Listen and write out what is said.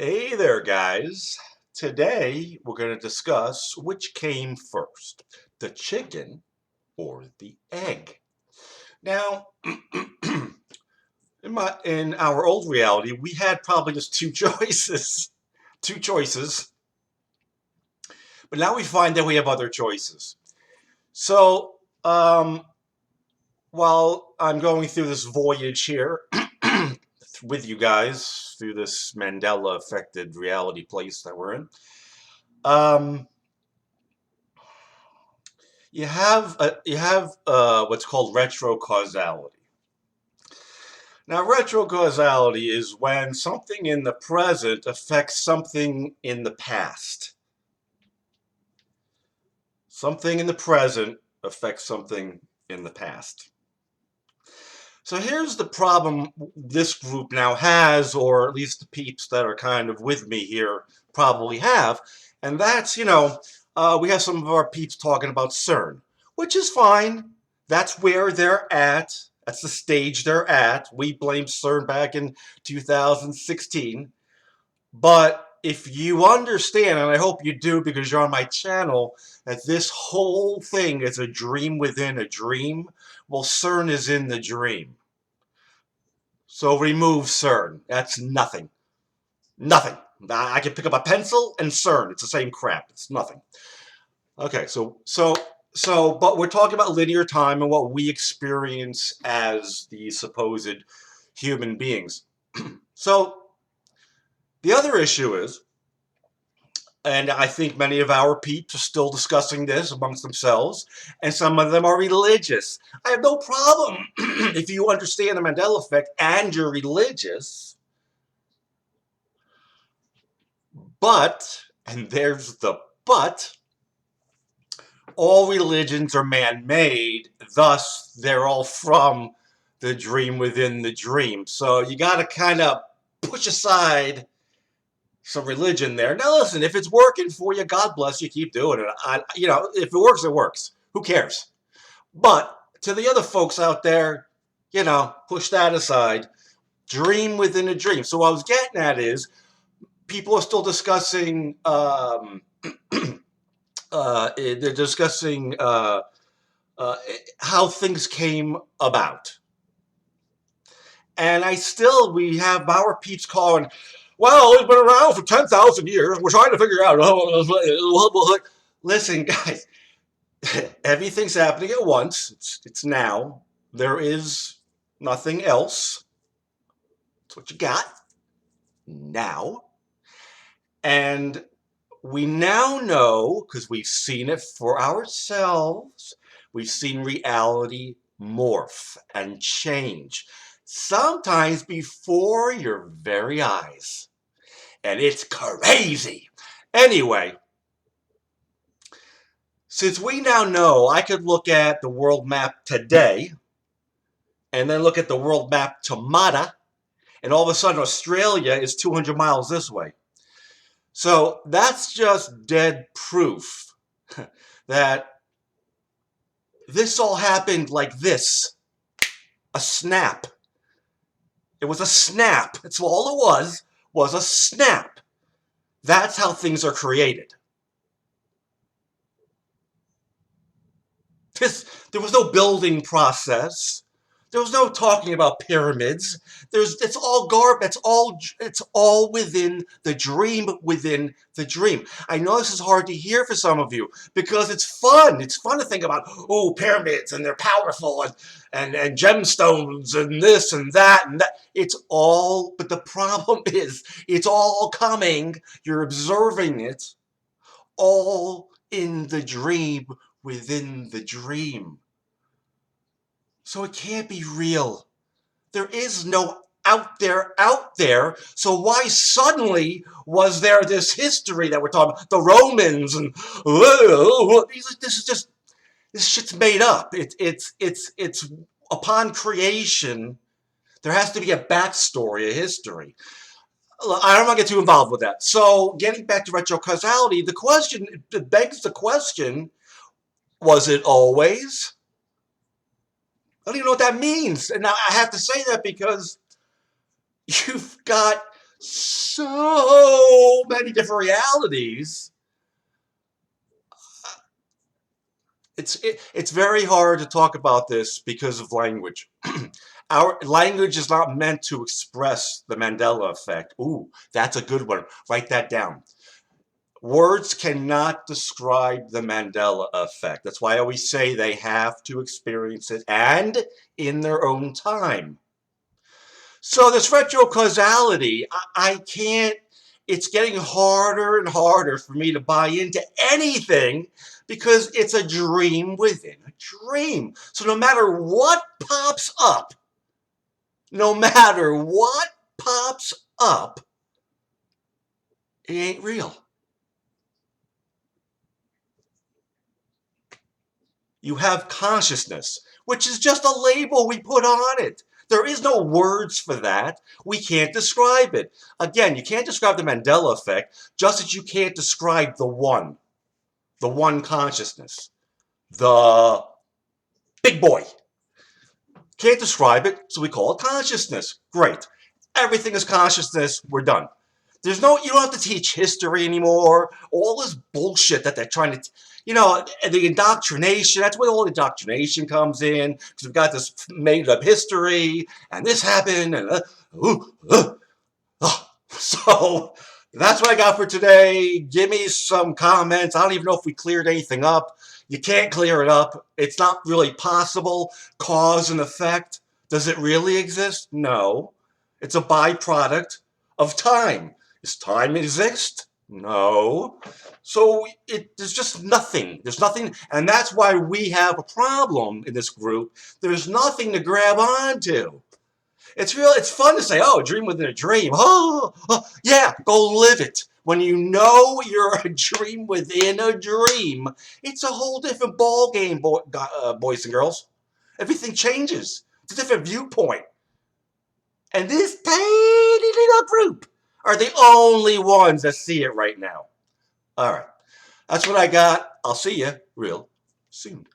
Hey there, guys. Today we're going to discuss which came first, the chicken or the egg. Now, in our old reality, we had probably just two choices, two choices, but now we find that we have other choices. So, while I'm going through this voyage here with you guys through this Mandela affected reality place that we're in, um, you have what's called retrocausality. Now, retrocausality is when something in the present affects something in the past. Something in the present affects something in the past. So here's the problem this group now has, or at least the peeps that are kind of with me here probably have, and that's, we have some of our peeps talking about CERN, which is fine. That's where they're at. That's the stage they're at. We blamed CERN back in 2016. But if you understand, and I hope you do because you're on my channel, that this whole thing is a dream within a dream, well, CERN is in the dream. So remove CERN. That's nothing. Nothing. I can pick up a pencil and CERN. It's the same crap. It's nothing. Okay, but we're talking about linear time and what we experience as the supposed human beings. So the other issue is, and I think many of our peeps are still discussing this amongst themselves, and some of them are religious. I have no problem if you understand the Mandela effect and you're religious, but, and there's the but, all religions are man-made, thus they're all from the dream within the dream. So you got to kind of push aside some religion there. Now listen, if it's working for you, God bless you, keep doing it. If it works, it works. Who cares? But to the other folks out there, push that aside. Dream within a dream. So what I was getting at is, people are still discussing they're discussing how things came about. And we have our peeps calling, well, it's been around for 10,000 years. We're trying to figure out. Listen, guys, everything's happening at once. It's now. There is nothing else. That's what you got now. And we now know, because we've seen it for ourselves, we've seen reality morph and change, sometimes before your very eyes. And it's crazy. Anyway, since we now know, I could look at the world map today, and then look at the world map tomorrow, and all of a sudden Australia is 200 miles this way. So that's just dead proof that this all happened like this. A snap. It was a snap. That's all it was a snap. That's how things are created. There was no building process. There was no talking about pyramids. It's all garbage. It's all within the dream within the dream. I know this is hard to hear for some of you because it's fun. It's fun to think about, oh, pyramids and they're powerful and gemstones and this and that and that. It's all, but the problem is it's all coming. You're observing it all in the dream within the dream. So it can't be real. There is no out there. So why suddenly was there this history that we're talking about? The Romans and this shit's made up. It's upon creation. There has to be a backstory, a history. I don't want to get too involved with that. So getting back to retrocausality, it begs the question, was it always? I don't even know what that means. And now I have to say that because you've got so so many different realities. It's very hard to talk about this because of language. Our language is not meant to express the Mandela effect. Ooh, that's a good one. Write that down. Words cannot describe the Mandela effect. That's why I always say they have to experience it, and in their own time. So this retrocausality, I can't, it's getting harder and harder for me to buy into anything because it's a dream within a dream. So no matter what pops up, no matter what pops up, it ain't real. You have consciousness, which is just a label we put on it. There is no words for that. We can't describe it. Again, you can't describe the Mandela effect, just as you can't describe the one consciousness, the big boy. Can't describe it, so we call it consciousness. Great. Everything is consciousness. We're done. There's no, you don't have to teach history anymore. All this bullshit that they're trying to, the indoctrination, that's where all the indoctrination comes in. Because we've got this made up history, and this happened, and so that's what I got for today. Give me some comments. I don't even know if we cleared anything up. You can't clear it up. It's not really possible. Cause and effect. Does it really exist? No. It's a byproduct of time. Does time exist? No. So there's just nothing. There's nothing, and that's why we have a problem in this group. There's nothing to grab onto. It's fun to say, oh, a dream within a dream. Oh, yeah, go live it. When you know you're a dream within a dream, it's a whole different ball game, boys and girls. Everything changes. It's a different viewpoint. And this tiny little group are the only ones that see it right now. All right. That's what I got. I'll see you real soon.